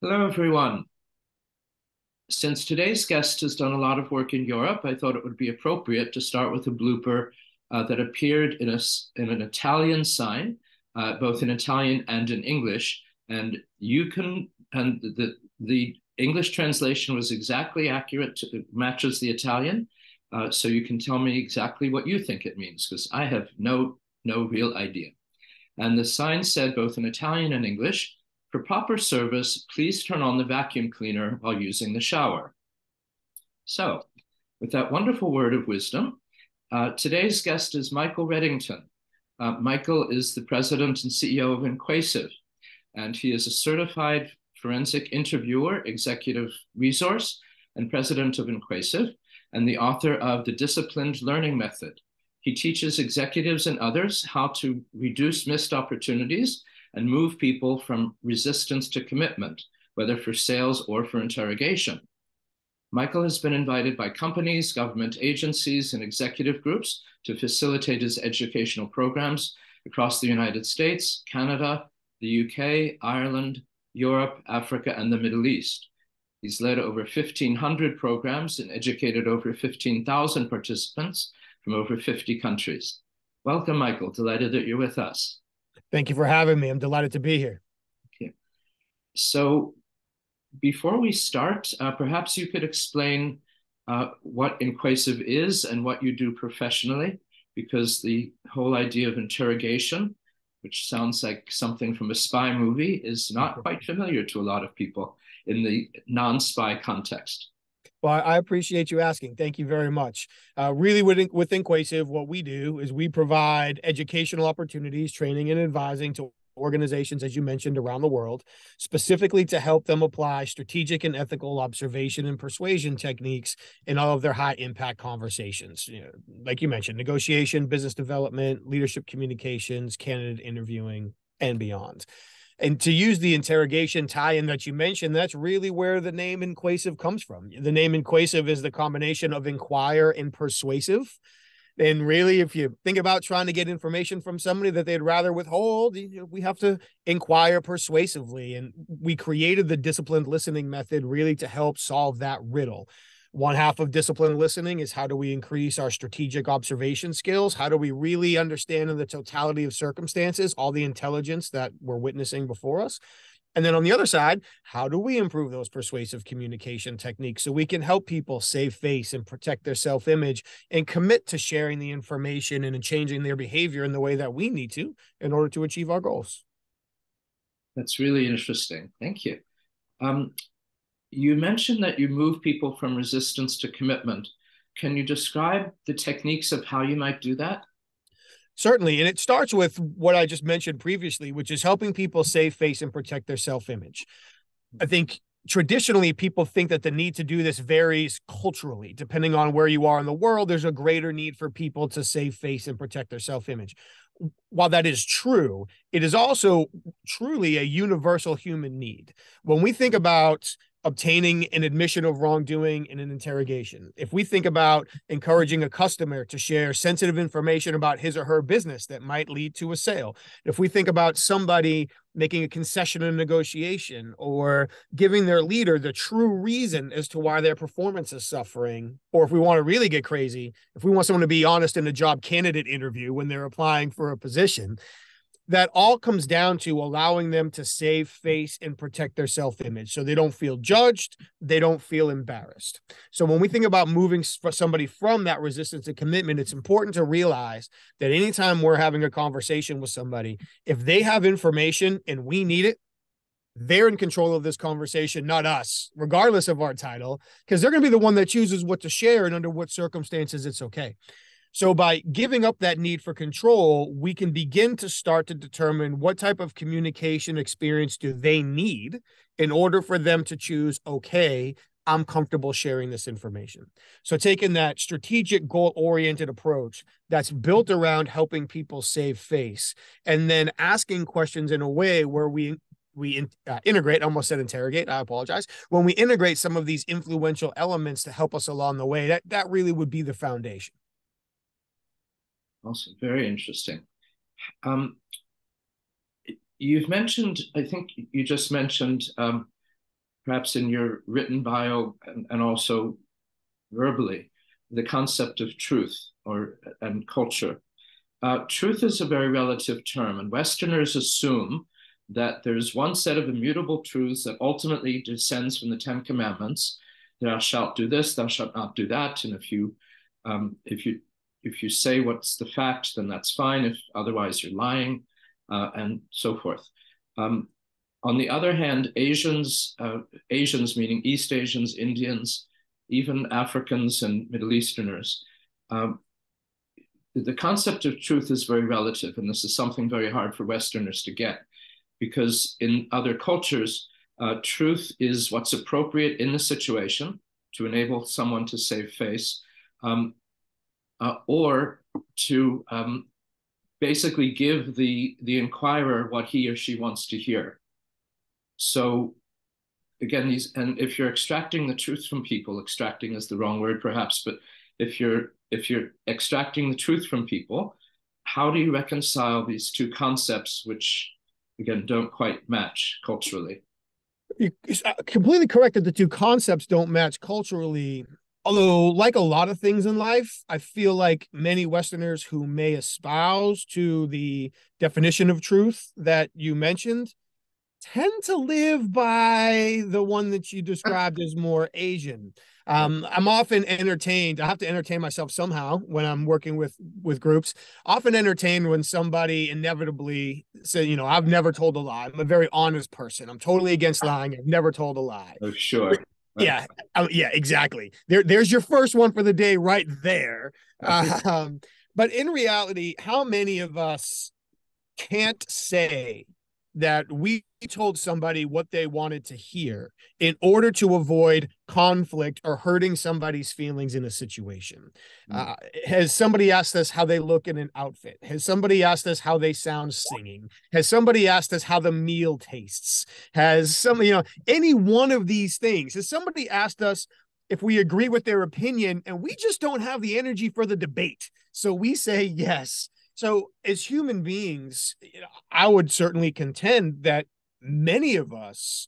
Hello, everyone. Since today's guest has done a lot of work in Europe, I thought it would be appropriate to start with a blooper that appeared in an Italian sign, both in Italian and in English. And the English translation was exactly accurate, it matches the Italian. So you can tell me exactly what you think it means, because I have no real idea. And the sign said, both in Italian and English, for proper service, please turn on the vacuum cleaner while using the shower. So, with that wonderful word of wisdom, today's guest is Michael Reddington. Michael is the president and CEO of Inquasive, and he is a certified forensic interviewer, executive resource, and president of Inquasive, and the author of The Disciplined Learning Method. He teaches executives and others how to reduce missed opportunities and move people from resistance to commitment, whether for sales or for interrogation. Michael has been invited by companies, government agencies, and executive groups to facilitate his educational programs across the United States, Canada, the UK, Ireland, Europe, Africa, and the Middle East. He's led over 1,500 programs and educated over 15,000 participants from over 50 countries. Welcome, Michael. Delighted that you're with us. Thank you for having me. I'm delighted to be here. Okay. So before we start, perhaps you could explain what Inquasive is and what you do professionally, because the whole idea of interrogation, which sounds like something from a spy movie, is not quite familiar to a lot of people in the non-spy context. Well, I appreciate you asking. Thank you very much. Really, with Inquasive, what we do is we provide educational opportunities, training, and advising to organizations, as you mentioned, around the world, specifically to help them apply strategic and ethical observation and persuasion techniques in all of their high impact conversations. Like you mentioned, negotiation, business development, leadership communications, candidate interviewing, and beyond. And to use the interrogation tie-in that you mentioned, that's really where the name Inquasive comes from. The name Inquasive is the combination of inquire and persuasive. And really, if you think about trying to get information from somebody that they'd rather withhold, we have to inquire persuasively. And we created the disciplined listening method really to help solve that riddle. One half of disciplined listening is how do we increase our strategic observation skills? How do we really understand in the totality of circumstances all the intelligence that we're witnessing before us? And then on the other side, how do we improve those persuasive communication techniques so we can help people save face and protect their self-image and commit to sharing the information and changing their behavior in the way that we need to in order to achieve our goals? That's really interesting. Thank you. Um, you mentioned that you move people from resistance to commitment. Can you describe the techniques of how you might do that? Certainly. And it starts with what I just mentioned previously, which is helping people save face and protect their self-image. I think traditionally people think that the need to do this varies culturally. Depending on where you are in the world, there's a greater need for people to save face and protect their self-image. While that is true, it is also truly a universal human need. When we think about obtaining an admission of wrongdoing in an interrogation, if we think about encouraging a customer to share sensitive information about his or her business that might lead to a sale, if we think about somebody making a concession in a negotiation or giving their leader the true reason as to why their performance is suffering, or if we want to really get crazy, if we want someone to be honest in a job candidate interview when they're applying for a position, that all comes down to allowing them to save face and protect their self-image so they don't feel judged, they don't feel embarrassed. So when we think about moving somebody from that resistance to commitment, it's important to realize that anytime we're having a conversation with somebody, if they have information and we need it, they're in control of this conversation, not us, regardless of our title, because they're going to be the one that chooses what to share and under what circumstances it's okay. So by giving up that need for control, we can begin to start to determine what type of communication experience do they need in order for them to choose, okay, I'm comfortable sharing this information. So taking that strategic goal-oriented approach that's built around helping people save face and then asking questions in a way where we integrate, I almost said interrogate, I apologize. When we integrate some of these influential elements to help us along the way, that really would be the foundation. Also, very interesting. Um, you've mentioned, I think you just mentioned perhaps in your written bio and also verbally, the concept of truth and culture. Truth is a very relative term, and Westerners assume that there's one set of immutable truths that ultimately descends from the Ten Commandments. Thou shalt do this, thou shalt not do that, and if you say what's the fact, then that's fine. If otherwise, you're lying, and so forth. On the other hand, Asians meaning East Asians, Indians, even Africans and Middle Easterners, the concept of truth is very relative, and this is something very hard for Westerners to get, because in other cultures, truth is what's appropriate in the situation to enable someone to save face, or to basically give the inquirer what he or she wants to hear. So again, and if you're extracting the truth from people, extracting is the wrong word perhaps, but if you're extracting the truth from people, how do you reconcile these two concepts, which again don't quite match culturally? You're completely correct that the two concepts don't match culturally. Although, like a lot of things in life, I feel like many Westerners who may espouse to the definition of truth that you mentioned tend to live by the one that you described as more Asian. I'm often entertained. I have to entertain myself somehow when I'm working with groups. Often entertained when somebody inevitably say, I've never told a lie. I'm a very honest person. I'm totally against lying. I've never told a lie. Oh, sure. Yeah, yeah, exactly. There's your first one for the day right there. But in reality, how many of us can't say that we told somebody what they wanted to hear in order to avoid conflict or hurting somebody's feelings in a situation? Has somebody asked us how they look in an outfit? Has somebody asked us how they sound singing? Has somebody asked us how the meal tastes? Has any one of these things? Has somebody asked us if we agree with their opinion and we just don't have the energy for the debate? So we say yes. So as human beings, I would certainly contend that many of us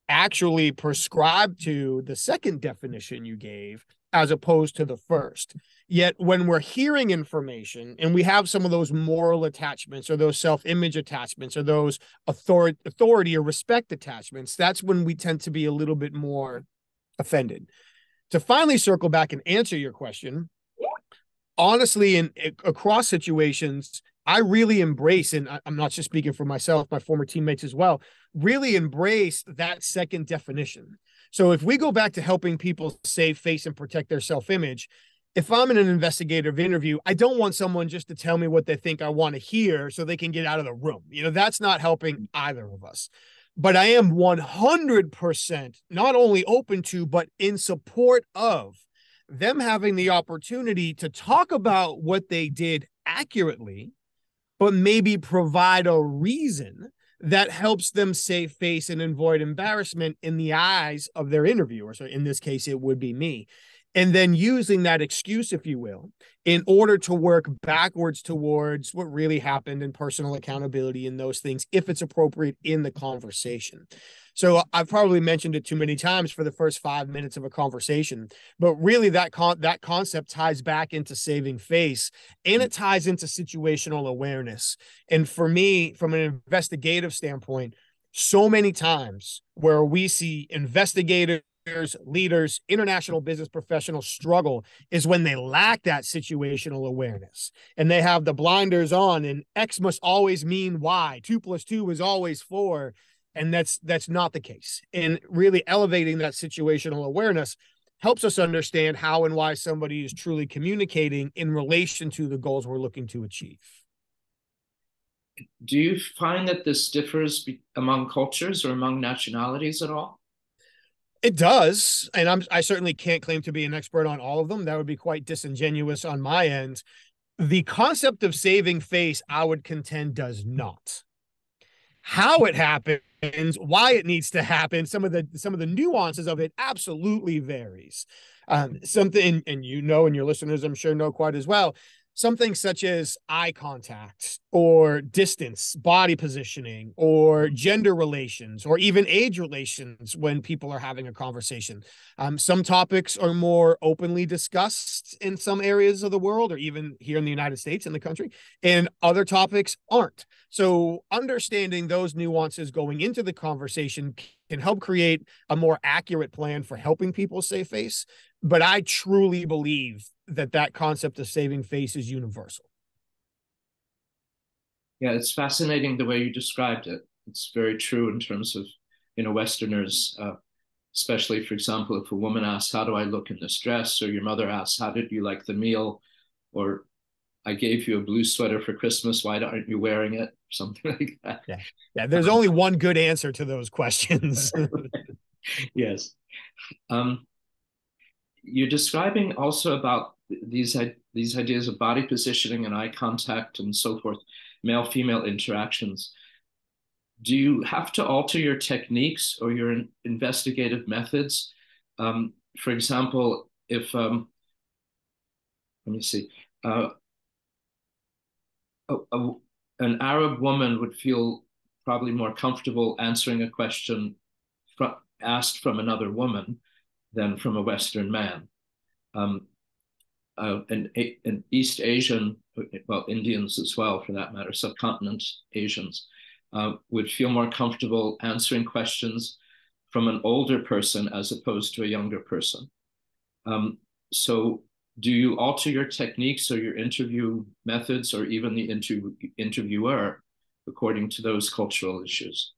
actually prescribe to the second definition you gave as opposed to the first. Yet when we're hearing information and we have some of those moral attachments or those self-image attachments or those authority or respect attachments, that's when we tend to be a little bit more offended. To finally circle back and answer your question, honestly, across situations, I really embrace, and I'm not just speaking for myself, my former teammates as well, really embrace that second definition. So if we go back to helping people save face and protect their self-image, if I'm in an investigative interview, I don't want someone just to tell me what they think I want to hear so they can get out of the room. That's not helping either of us. But I am 100% not only open to, but in support of them having the opportunity to talk about what they did accurately, but maybe provide a reason that helps them save face and avoid embarrassment in the eyes of their interviewer. So in this case, it would be me. And then using that excuse, if you will, in order to work backwards towards what really happened and personal accountability and those things, if it's appropriate in the conversation. So I've probably mentioned it too many times for the first 5 minutes of a conversation, but really that concept ties back into saving face, and it ties into situational awareness. And for me, from an investigative standpoint, so many times where we see investigators, leaders, international business professionals struggle is when they lack that situational awareness and they have the blinders on, and X must always mean Y, 2 + 2 is always 4. And that's not the case. And really elevating that situational awareness helps us understand how and why somebody is truly communicating in relation to the goals we're looking to achieve. Do you find that this differs among cultures or among nationalities at all? It does. And I certainly can't claim to be an expert on all of them. That would be quite disingenuous on my end. The concept of saving face, I would contend, does not. How it happens, why it needs to happen, some of the nuances of it absolutely varies. Something, and and your listeners, I'm sure, know quite as well. something such as eye contact or distance, body positioning, or gender relations, or even age relations when people are having a conversation. Some topics are more openly discussed in some areas of the world, or even here in the United States, in the country, and other topics aren't. So understanding those nuances going into the conversation can help create a more accurate plan for helping people save face. But I truly believe that concept of saving face is universal. Yeah, it's fascinating the way you described it. It's very true in terms of, Westerners, especially, for example, if a woman asks, "How do I look in this dress?" or your mother asks, "How did you like the meal?" or "I gave you a blue sweater for Christmas. Why aren't you wearing it?" Something like that. Yeah. Yeah. There's only one good answer to those questions. Yes. Um, you're describing also about these ideas of body positioning and eye contact and so forth, male-female interactions. Do you have to alter your techniques or your investigative methods? For example, if let me see, uh, a, a, an Arab woman would feel probably more comfortable answering a question asked from another woman than from a Western man. Um, and East Asian, well, Indians as well, for that matter, subcontinent Asians, would feel more comfortable answering questions from an older person as opposed to a younger person. So do you alter your techniques or your interview methods or even the interviewer according to those cultural issues?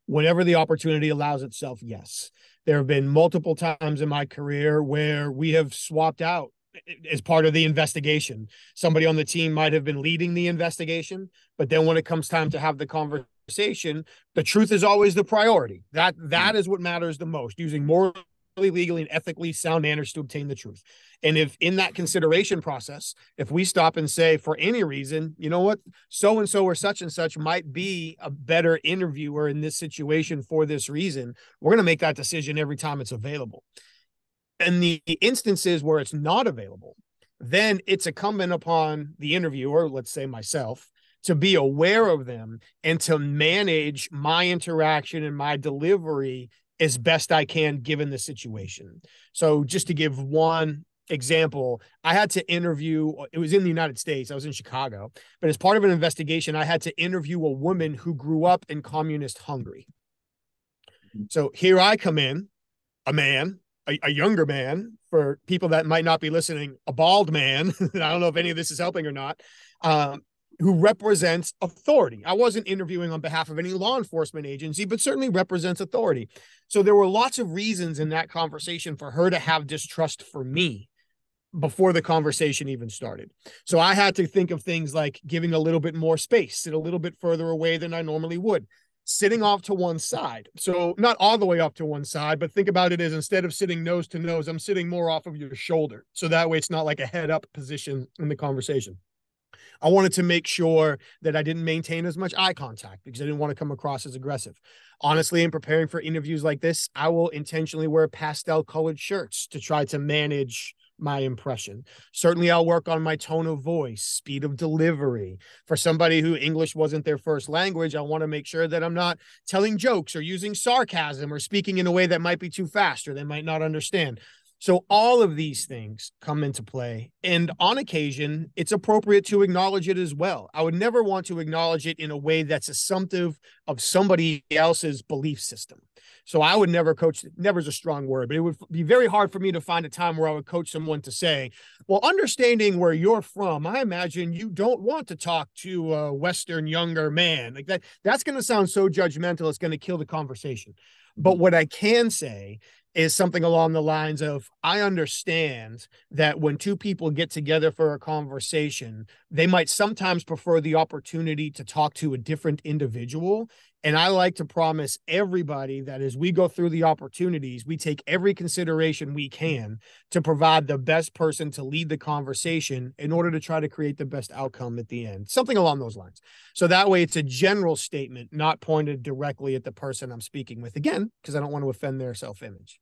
Whenever the opportunity allows itself, yes. There have been multiple times in my career where we have swapped out as part of the investigation. Somebody on the team might have been leading the investigation, but then when it comes time to have the conversation, the truth is always the priority. That is what matters the most, using morally, legally, and ethically sound manners to obtain the truth. And if in that consideration process, if we stop and say, for any reason, you know what, so and so or such and such might be a better interviewer in this situation for this reason, we're going to make that decision every time it's available. In the instances where it's not available, then it's incumbent upon the interviewer, let's say myself, to be aware of them and to manage my interaction and my delivery as best I can given the situation. So just to give one example, I had to interview, it was in the United States, I was in Chicago, but as part of an investigation, I had to interview a woman who grew up in communist Hungary. So here I come in, a man, a younger man, for people that might not be listening, a bald man, I don't know if any of this is helping or not, who represents authority. I wasn't interviewing on behalf of any law enforcement agency, but certainly represents authority. So there were lots of reasons in that conversation for her to have distrust for me before the conversation even started. So I had to think of things like giving a little bit more space, sit a little bit further away than I normally would, sitting off to one side. So not all the way up to one side, but think about it as instead of sitting nose to nose, I'm sitting more off of your shoulder. So that way it's not like a head up position in the conversation. I wanted to make sure that I didn't maintain as much eye contact because I didn't want to come across as aggressive. Honestly, in preparing for interviews like this, I will intentionally wear pastel colored shirts to try to manage my impression. Certainly, I'll work on my tone of voice, speed of delivery. For somebody who English wasn't their first language, I want to make sure that I'm not telling jokes or using sarcasm or speaking in a way that might be too fast or they might not understand. So all of these things come into play. And on occasion, it's appropriate to acknowledge it as well. I would never want to acknowledge it in a way that's assumptive of somebody else's belief system. So I would never coach, never is a strong word, but it would be very hard for me to find a time where I would coach someone to say, well, understanding where you're from, I imagine you don't want to talk to a Western younger man. Like that's going to sound so judgmental, it's going to kill the conversation. But what I can say is something along the lines of, I understand that when two people get together for a conversation, they might sometimes prefer the opportunity to talk to a different individual. And I like to promise everybody that as we go through the opportunities, we take every consideration we can to provide the best person to lead the conversation in order to try to create the best outcome at the end. Something along those lines. So that way it's a general statement, not pointed directly at the person I'm speaking with, again, because I don't want to offend their self-image.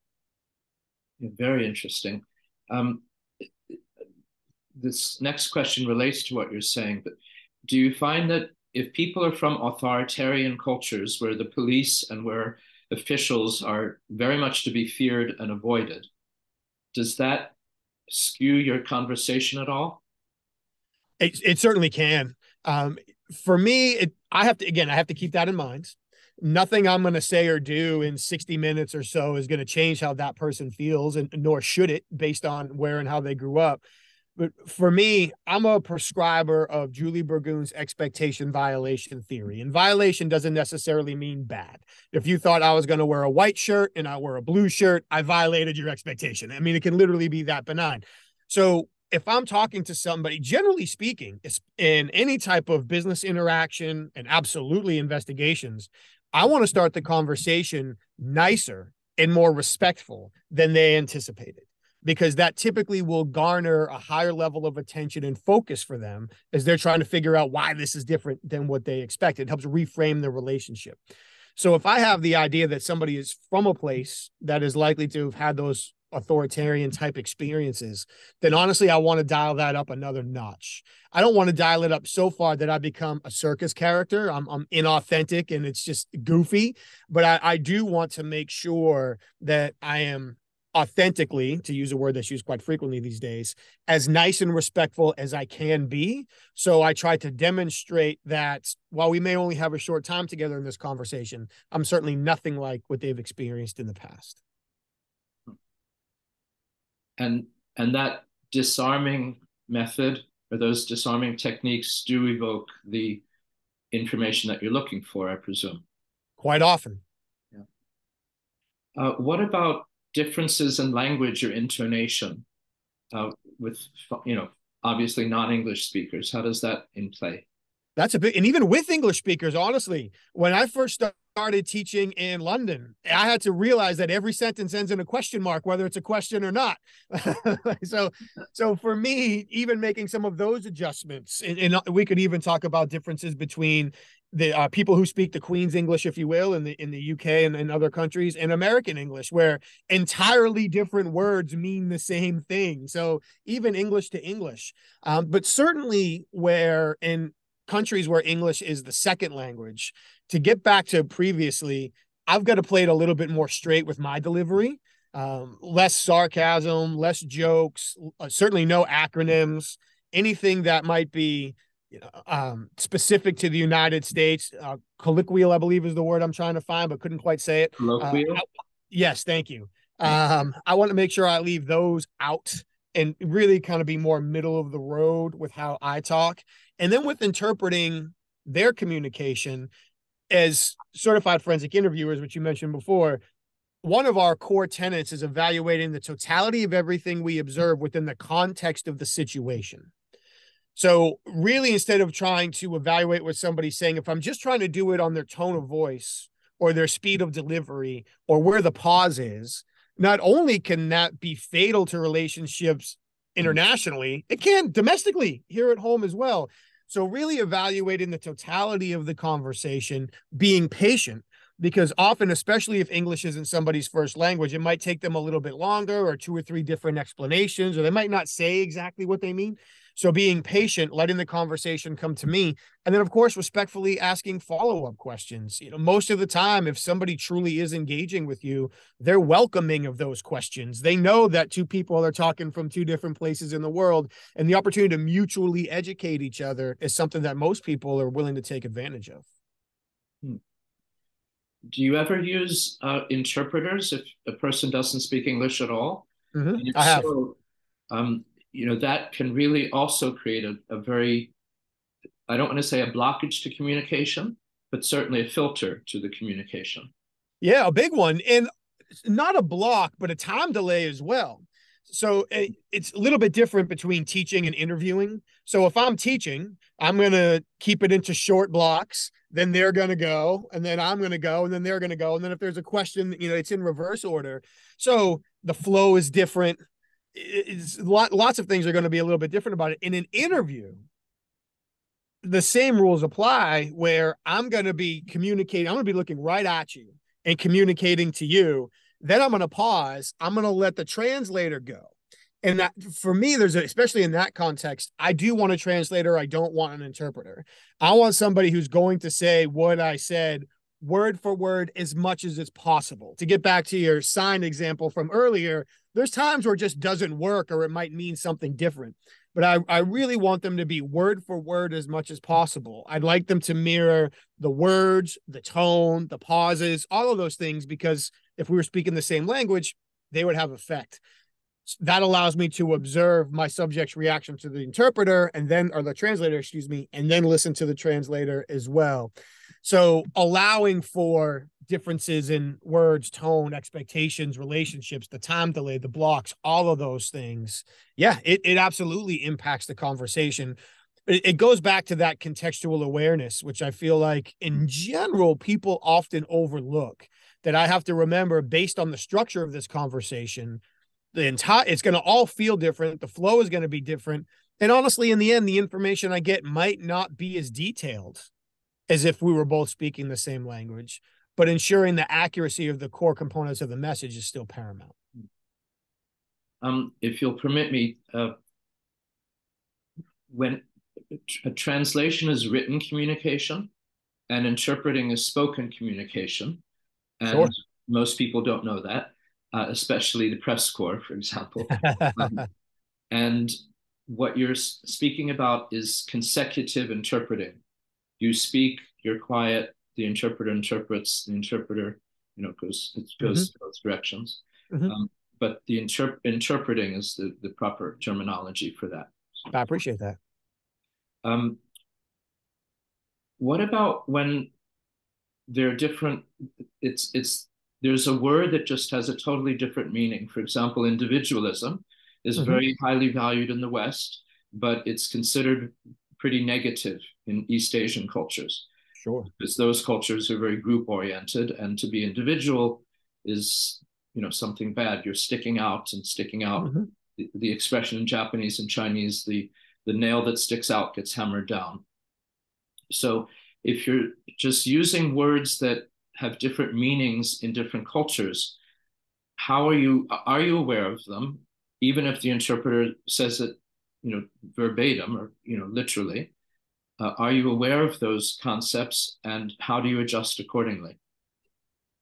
Very interesting. this next question relates to what you're saying, but do you find that if people are from authoritarian cultures where the police and where officials are very much to be feared and avoided, does that skew your conversation at all? It certainly can. For me, I have to keep that in mind. Nothing I'm going to say or do in 60 minutes or so is going to change how that person feels, and nor should it, based on where and how they grew up. But for me, I'm a prescriber of Julie Burgoon's expectation violation theory. And violation doesn't necessarily mean bad. If you thought I was going to wear a white shirt and I wear a blue shirt, I violated your expectation. I mean, it can literally be that benign. So if I'm talking to somebody, generally speaking, in any type of business interaction and absolutely investigations, I want to start the conversation nicer and more respectful than they anticipated, because that typically will garner a higher level of attention and focus for them as they're trying to figure out why this is different than what they expected. It helps reframe the relationship. So if I have the idea that somebody is from a place that is likely to have had those authoritarian type experiences, then honestly, I want to dial that up another notch. I don't want to dial it up so far that I become a circus character. I'm inauthentic and it's just goofy, but I do want to make sure that I am authentically, to use a word that's used quite frequently these days, as nice and respectful as I can be. So I try to demonstrate that while we may only have a short time together in this conversation, I'm certainly nothing like what they've experienced in the past. And that disarming method, or those disarming techniques, do evoke the information that you're looking for, I presume. Quite often. Yeah. What about differences in language or intonation with, obviously non-English speakers? How does that in play? That's a big, and even with English speakers, honestly, when I first started teaching in London, I had to realize that every sentence ends in a question mark, whether it's a question or not. So for me, even making some of those adjustments, and we could even talk about differences between the people who speak the Queen's English, if you will, in the UK and in other countries, and American English, where entirely different words mean the same thing. So even English to English, but certainly where in countries where English is the second language, to get back to previously, I've got to play it a little bit more straight with my delivery, less sarcasm, less jokes, certainly no acronyms, anything that might be specific to the United States. Colloquial, I believe, is the word I'm trying to find, but couldn't quite say it. Colloquial? Yes, thank you. I want to make sure I leave those out and really kind of be more middle of the road with how I talk. And then with interpreting their communication, as certified forensic interviewers, which you mentioned before, one of our core tenets is evaluating the totality of everything we observe within the context of the situation. So really, instead of trying to evaluate what somebody's saying, if I'm just trying to do it on their tone of voice or their speed of delivery or where the pause is, not only can that be fatal to relationships internationally, it can domestically here at home as well. So really evaluating the totality of the conversation, being patient, because often, especially if English isn't somebody's first language, it might take them a little bit longer or 2 or 3 different explanations, or they might not say exactly what they mean. So being patient, letting the conversation come to me, and then, of course, respectfully asking follow-up questions. Most of the time, if somebody truly is engaging with you, they're welcoming of those questions. They know that 2 people are talking from 2 different places in the world, and the opportunity to mutually educate each other is something that most people are willing to take advantage of. Do you ever use interpreters if a person doesn't speak English at all? Mm-hmm. I have. So, that can really also create a very, I don't want to say a blockage to communication, but certainly a filter to the communication. Yeah, a big one. And not a block, but a time delay as well. So it's a little bit different between teaching and interviewing. So if I'm teaching, I'm going to keep it into short blocks, then they're going to go, and then I'm going to go, and then they're going to go. And then if there's a question, it's in reverse order. So the flow is different. Lots of things are going to be a little bit different about it. In an interview, the same rules apply, where I'm going to be communicating. I'm going to be looking right at you and communicating to you. Then I'm going to pause. I'm going to let the translator go. And that for me, especially in that context, I do want a translator. I don't want an interpreter. I want somebody who's going to say what I said word for word as much as it's possible. To get back to your sign example from earlier, there's times where it just doesn't work or it might mean something different. But I really want them to be word for word as much as possible. I'd like them to mirror the words, the tone, the pauses, all of those things, because if we were speaking the same language, they would have effect. That allows me to observe my subject's reaction to the interpreter or the translator, excuse me, and then listen to the translator as well. So allowing for differences in words, tone, expectations, relationships, the time delay, the blocks, all of those things. Yeah, it absolutely impacts the conversation. It goes back to that contextual awareness, which I feel like in general, people often overlook, that I have to remember based on the structure of this conversation. It's going to all feel different. The flow is going to be different. And honestly, in the end, the information I get might not be as detailed as if we were both speaking the same language, but ensuring the accuracy of the core components of the message is still paramount. If you'll permit me, when a translation is written communication and interpreting is spoken communication, and Sure. most people don't know that. Especially the press corps, for example. And what you're speaking about is consecutive interpreting. You speak, you're quiet, the interpreter interprets, the interpreter, goes both directions. But the interpreting is the proper terminology for that. I appreciate that. What about when they're different? There's a word that just has a totally different meaning. For example, individualism is very highly valued in the West, but it's considered pretty negative in East Asian cultures. Sure. Because those cultures are very group oriented, and to be individual is, something bad. You're sticking out and sticking out. The expression in Japanese and Chinese, the nail that sticks out gets hammered down. So if you're just using words that have different meanings in different cultures, are you aware of them, even if the interpreter says it, verbatim or, literally? Are you aware of those concepts, and how do you adjust accordingly?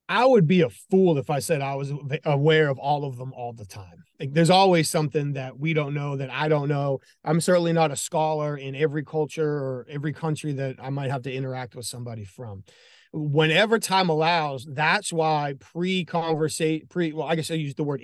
I would be a fool if I said I was aware of all of them all the time. Like, there's always something that we don't know, that I don't know. I'm certainly not a scholar in every culture or every country that I might have to interact with somebody from. Whenever time allows, that's why I guess I use the word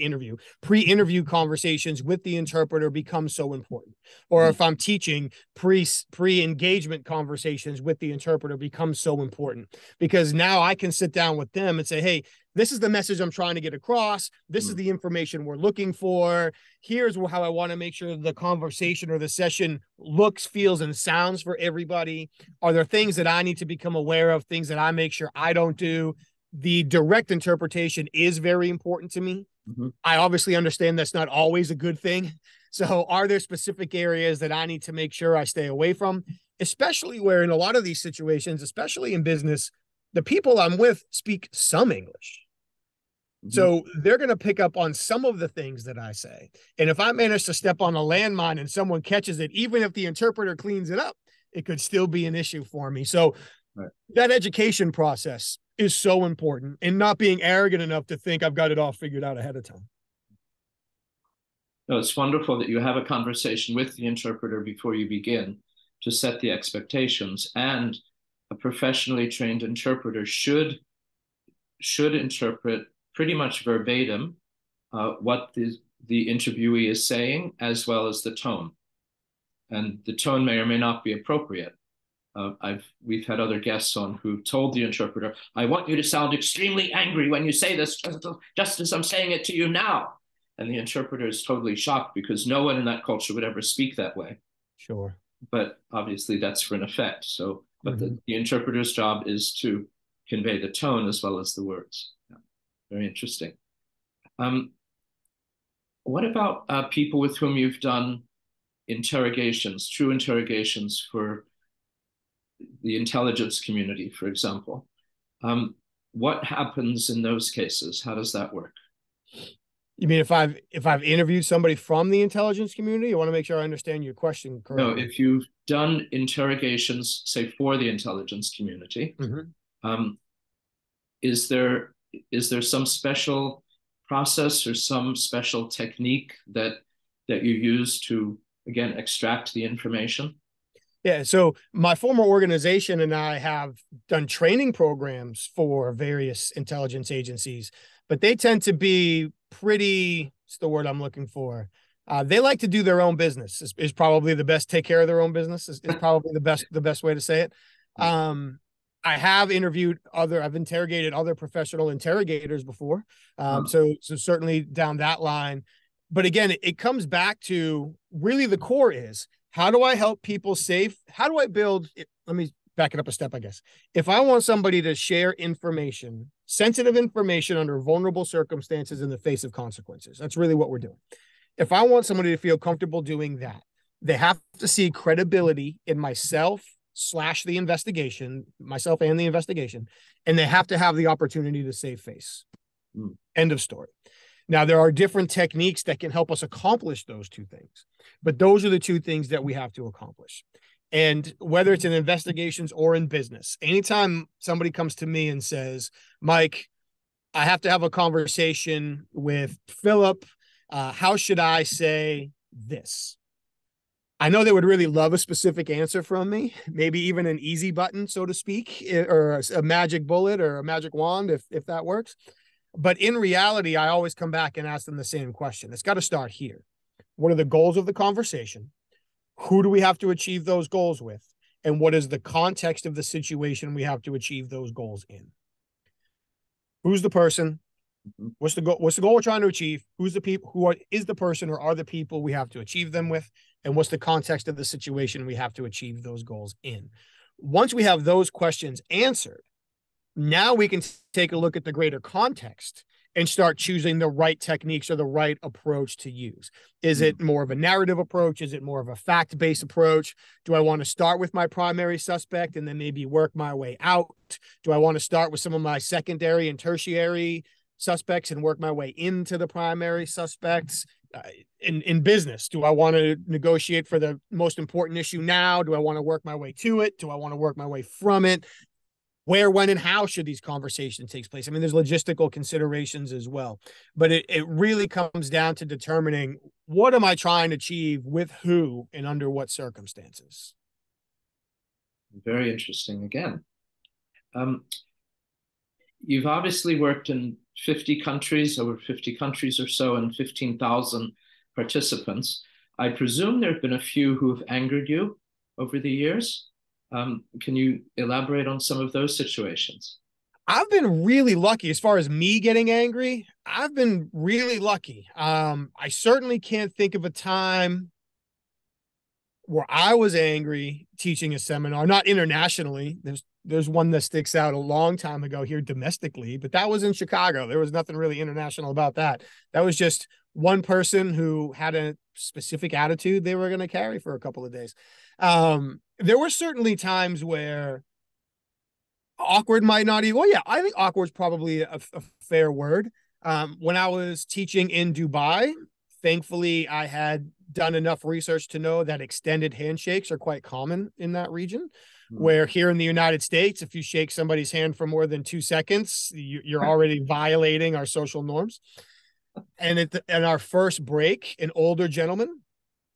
pre-interview conversations with the interpreter become so important. Or if I'm teaching, pre-engagement conversations with the interpreter become so important, because now I can sit down with them and say, hey, this is the message I'm trying to get across. This is the information we're looking for. Here's how I want to make sure the conversation or the session looks, feels, and sounds for everybody. Are there things that I need to become aware of, things that I make sure I don't do? The direct interpretation is very important to me. I obviously understand that's not always a good thing. So are there specific areas that I need to make sure I stay away from, especially where in a lot of these situations, especially in business, the people I'm with speak some English. So they're going to pick up on some of the things that I say. And if I manage to step on a landmine and someone catches it, even if the interpreter cleans it up, it could still be an issue for me. So that education process is so important, and not being arrogant enough to think I've got it all figured out ahead of time. No, it's wonderful that you have a conversation with the interpreter before you begin to set the expectations. And a professionally trained interpreter should interpret pretty much verbatim what the interviewee is saying, as well as the tone. And the tone may or may not be appropriate. We've had other guests on who told the interpreter, I want you to sound extremely angry when you say this, just as I'm saying it to you now. And the interpreter is totally shocked, because no one in that culture would ever speak that way. Sure. But obviously that's for an effect. So, but the interpreter's job is to convey the tone as well as the words. Yeah. Very interesting. What about people with whom you've done interrogations, true interrogations for the intelligence community, for example? What happens in those cases? How does that work? You mean if I've interviewed somebody from the intelligence community? I want to make sure I understand your question No, correctly. if you've done interrogations, say for the intelligence community, Mm-hmm. um, is there some special process or some special technique that you use to again extract the information? Yeah, so my former organization and I have done training programs for various intelligence agencies, but they tend to be pretty, what's the word I'm looking for? They like to do their own business is probably the best, take care of their own business is probably the best way to say it. Um, I have I've interrogated other professional interrogators before. So certainly down that line. But again, it comes back to really the core is, how do I help people safe? How do I build? Let me back it up a step, I guess. If I want somebody to share information, sensitive information under vulnerable circumstances in the face of consequences, that's really what we're doing. If I want somebody to feel comfortable doing that, they have to see credibility in myself/the investigation, myself and the investigation, and they have to have the opportunity to save face. End of story. Now, there are different techniques that can help us accomplish those two things, but those are the two things that we have to accomplish. And whether it's in investigations or in business, anytime somebody comes to me and says, Mike, I have to have a conversation with Philip, how should I say this? I know they would really love a specific answer from me, maybe even an easy button, so to speak, or a magic bullet or a magic wand, if that works. But in reality, I always come back and ask them the same question. It's got to start here. What are the goals of the conversation? Who do we have to achieve those goals with? And what is the context of the situation we have to achieve those goals in? Who's the person? What's the goal? What's the goal we're trying to achieve? Who's the people? Is the person or are the people we have to achieve them with? And what's the context of the situation we have to achieve those goals in? Once we have those questions answered, now we can take a look at the greater context and start choosing the right techniques or the right approach to use. Is it more of a narrative approach? Is it more of a fact-based approach? Do I want to start with my primary suspect and then maybe work my way out? Do I want to start with some of my secondary and tertiary suspects and work my way into the primary suspects? In business, do I want to negotiate for the most important issue now? Do I want to work my way to it? Do I want to work my way from it? Where, when, and how should these conversations take place? I mean, there's logistical considerations as well, but it really comes down to determining what am I trying to achieve with who and under what circumstances. Very interesting again. You've obviously worked in 50 countries, over 50 countries or so, and 15,000 participants. I presume there have been a few who have angered you over the years. Can you elaborate on some of those situations? I've been really lucky as far as me getting angry. I've been really lucky. I certainly can't think of a time where I was angry teaching a seminar, not internationally. There's one that sticks out a long time ago here domestically, but that was in Chicago. There was nothing really international about that. That was just one person who had a specific attitude they were going to carry for a couple of days. There were certainly times where awkward might not even, well, yeah, I think awkward is probably a fair word. When I was teaching in Dubai, thankfully I had done enough research to know that extended handshakes are quite common in that region. Where here in the United States, if you shake somebody's hand for more than 2 seconds, you're already violating our social norms. And at our first break, an older gentleman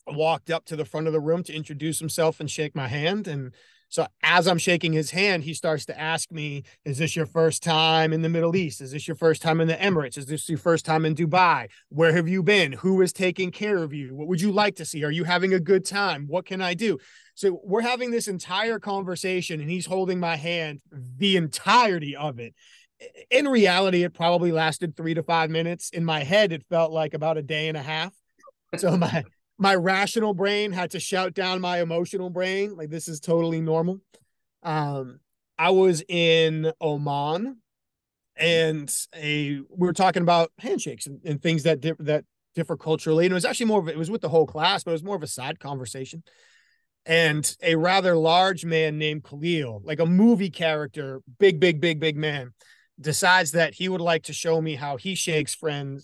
walked up to the front of the room to introduce himself and shake my hand. And so as I'm shaking his hand, he starts to ask me, is this your first time in the Middle East? Is this your first time in the Emirates? Is this your first time in Dubai? Where have you been? Who is taking care of you? What would you like to see? Are you having a good time? What can I do? So we're having this entire conversation and he's holding my hand the entirety of it. In reality, it probably lasted 3 to 5 minutes. In my head, it felt like about a day and a half. So my rational brain had to shout down my emotional brain. Like, this is totally normal. I was in Oman and we were talking about handshakes and things that differ culturally. And it was actually it was with the whole class, but it was more of a side conversation. And a rather large man named Khalil, like a movie character, big man, decides that he would like to show me how he shakes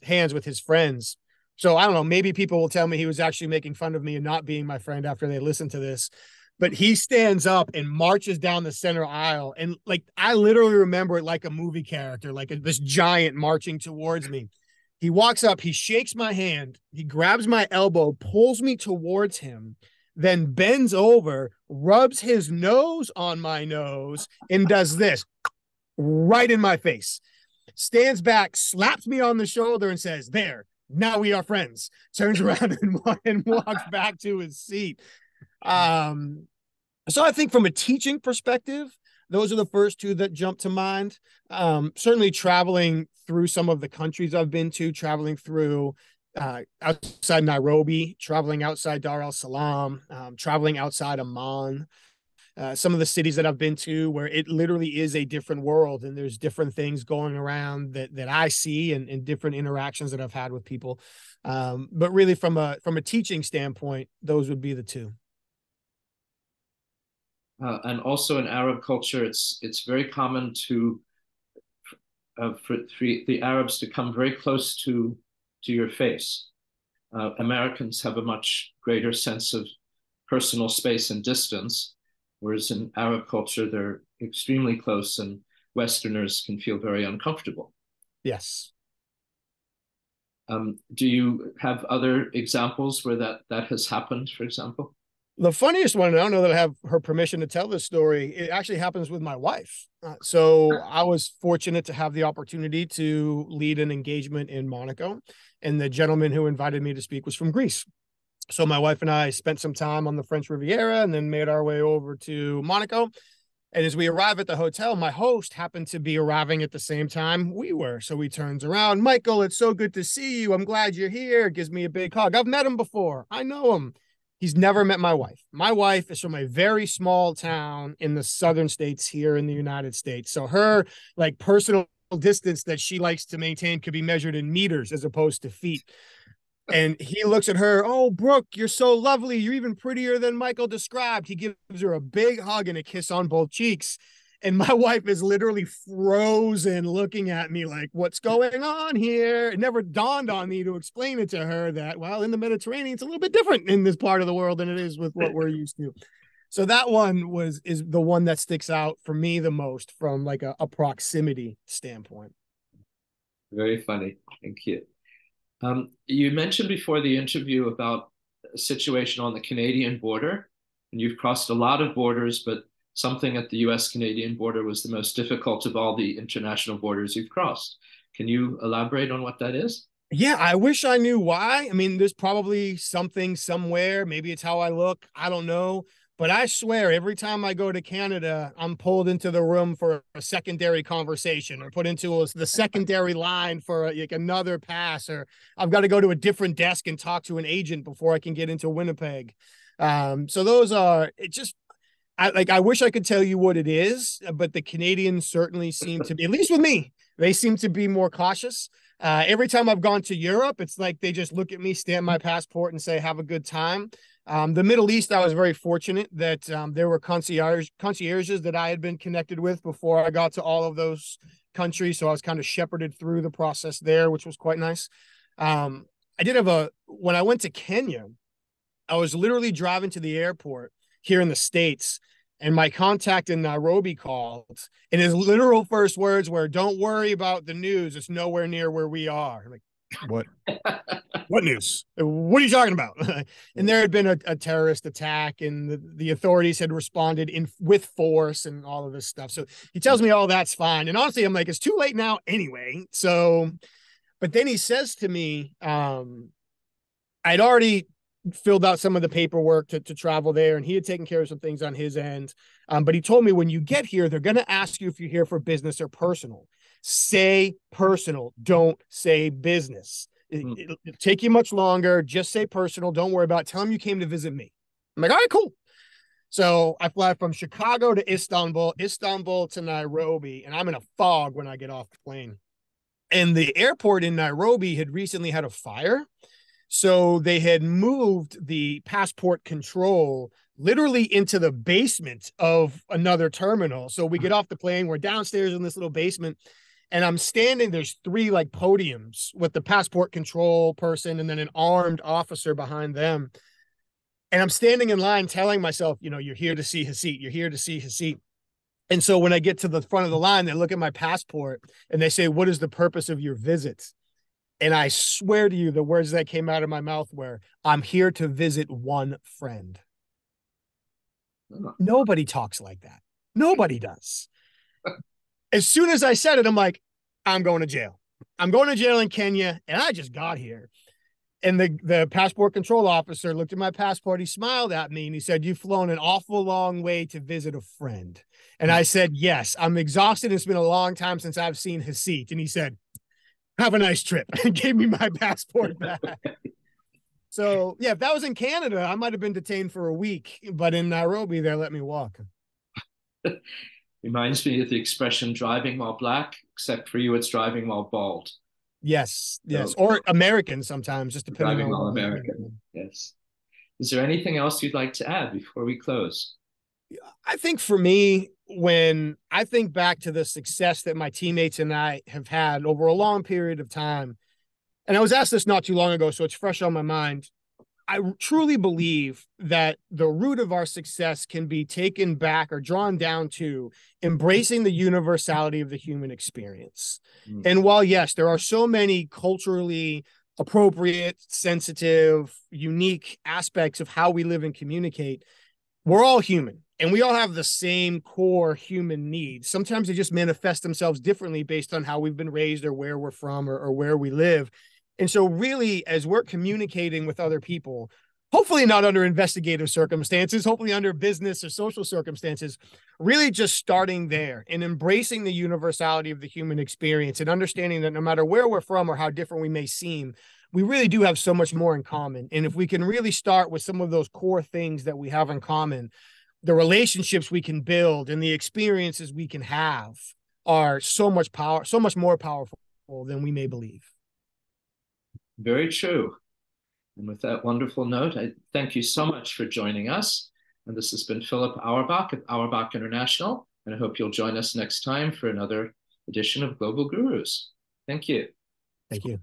hands with his friends. So I don't know, maybe people will tell me he was actually making fun of me and not being my friend after they listen to this. But he stands up and marches down the center aisle. And like, I literally remember it like a movie character, like this giant marching towards me. He walks up, he shakes my hand, he grabs my elbow, pulls me towards him, then bends over, rubs his nose on my nose, and does this right in my face. Stands back, slaps me on the shoulder, and says, "There, now we are friends." Turns around and walks back to his seat. So I think from a teaching perspective, those are the first two that jump to mind. Certainly traveling through some of the countries I've been to, traveling through outside Nairobi, traveling outside Dar es Salaam, traveling outside Amman, some of the cities that I've been to where it literally is a different world and there's different things going around that I see and different interactions that I've had with people. But really from a teaching standpoint, those would be the two. And also in Arab culture, it's very common for the Arabs to come very close to your face. Americans have a much greater sense of personal space and distance, whereas in Arab culture, they're extremely close and Westerners can feel very uncomfortable. Yes. Do you have other examples where that has happened, for example? The funniest one, and I don't know that I have her permission to tell this story, it actually happens with my wife. So I was fortunate to have the opportunity to lead an engagement in Monaco, and the gentleman who invited me to speak was from Greece. So my wife and I spent some time on the French Riviera and then made our way over to Monaco. And as we arrive at the hotel, my host happened to be arriving at the same time we were. So he turns around, "Michael, it's so good to see you. I'm glad you're here." Gives me a big hug. I've met him before. I know him. He's never met my wife. My wife is from a very small town in the southern states here in the United States. So her like personal distance that she likes to maintain could be measured in meters as opposed to feet. And he looks at her, "Oh, Brooke, you're so lovely. You're even prettier than Michael described." He gives her a big hug and a kiss on both cheeks. And my wife is literally frozen looking at me like, "What's going on here?" It never dawned on me to explain it to her that, well, in the Mediterranean, it's a little bit different in this part of the world than it is with what we're used to. So that one is the one that sticks out for me the most from like a proximity standpoint. Very funny. Thank you. You mentioned before the interview about a situation on the Canadian border, and you've crossed a lot of borders, but something at the US-Canadian border was the most difficult of all the international borders you've crossed. Can you elaborate on what that is? Yeah, I wish I knew why. I mean, there's probably something somewhere. Maybe it's how I look. I don't know. But I swear, every time I go to Canada, I'm pulled into the room for a secondary conversation or put into the secondary line for like another pass, or I've got to go to a different desk and talk to an agent before I can get into Winnipeg. So those are, it just, I wish I could tell you what it is, but the Canadians certainly seem to be, at least with me, they seem to be more cautious. Every time I've gone to Europe, it's like they just look at me, stamp my passport, and say, "Have a good time." The Middle East, I was very fortunate that there were concierges that I had been connected with before I got to all of those countries. So I was kind of shepherded through the process there, which was quite nice. I did have when I went to Kenya, I was literally driving to the airport here in the States, and my contact in Nairobi called, and his literal first words were, "Don't worry about the news. It's nowhere near where we are." I'm like, what? What news? What are you talking about? And there had been a terrorist attack, and the authorities had responded with force and all of this stuff. So he tells me, "Oh, that's fine." And honestly, I'm like, it's too late now anyway. So, but then he says to me, I'd already filled out some of the paperwork to travel there, and he had taken care of some things on his end. But he told me, when you get here, they're going to ask you if you're here for business or personal. Say personal. Don't say business. It'll take you much longer. Just say personal. Don't worry about it. Tell them you came to visit me. I'm like, all right, cool. So I fly from Chicago to Istanbul to Nairobi, and I'm in a fog when I get off the plane. And the airport in Nairobi had recently had a fire. So they had moved the passport control literally into the basement of another terminal. So we get off the plane, we're downstairs in this little basement, And I'm standing, there's 3 like podiums with the passport control person and then an armed officer behind them. And I'm standing in line telling myself, you know, you're here to see Haseet, you're here to see Haseet. And so when I get to the front of the line, they look at my passport and they say, what is the purpose of your visit? And I swear to you, the words that came out of my mouth were, I'm here to visit one friend. Nobody talks like that. Nobody does. As soon as I said it, I'm like, I'm going to jail. I'm going to jail in Kenya, and I just got here. And the passport control officer looked at my passport. He smiled at me and he said, you've flown an awful long way to visit a friend. And I said, yes, I'm exhausted. It's been a long time since I've seen Haseet. And he said, have a nice trip, and gave me my passport back. So yeah, if that was in Canada, I might have been detained for a week, but in Nairobi, they let me walk. Reminds me of the expression driving while black, except for you, it's driving while bald. Yes, yes. So, or American sometimes, just depending driving on while American. Yes. Is there anything else you'd like to add before we close? I think for me, when I think back to the success that my teammates and I have had over a long period of time, and I was asked this not too long ago, so it's fresh on my mind. I truly believe that the root of our success can be taken back or drawn down to embracing the universality of the human experience. And while, yes, there are so many culturally appropriate, sensitive, unique aspects of how we live and communicate, we're all human and we all have the same core human needs. Sometimes they just manifest themselves differently based on how we've been raised or where we're from or where we live. And so really, as we're communicating with other people, hopefully not under investigative circumstances, hopefully under business or social circumstances, really just starting there and embracing the universality of the human experience and understanding that no matter where we're from or how different we may seem, we really do have so much more in common. And if we can really start with some of those core things that we have in common, the relationships we can build and the experiences we can have are so much more powerful than we may believe. Very true. And with that wonderful note, I thank you so much for joining us. And this has been Philip Auerbach of Auerbach International. And I hope you'll join us next time for another edition of Global Gurus. Thank you. Thank you.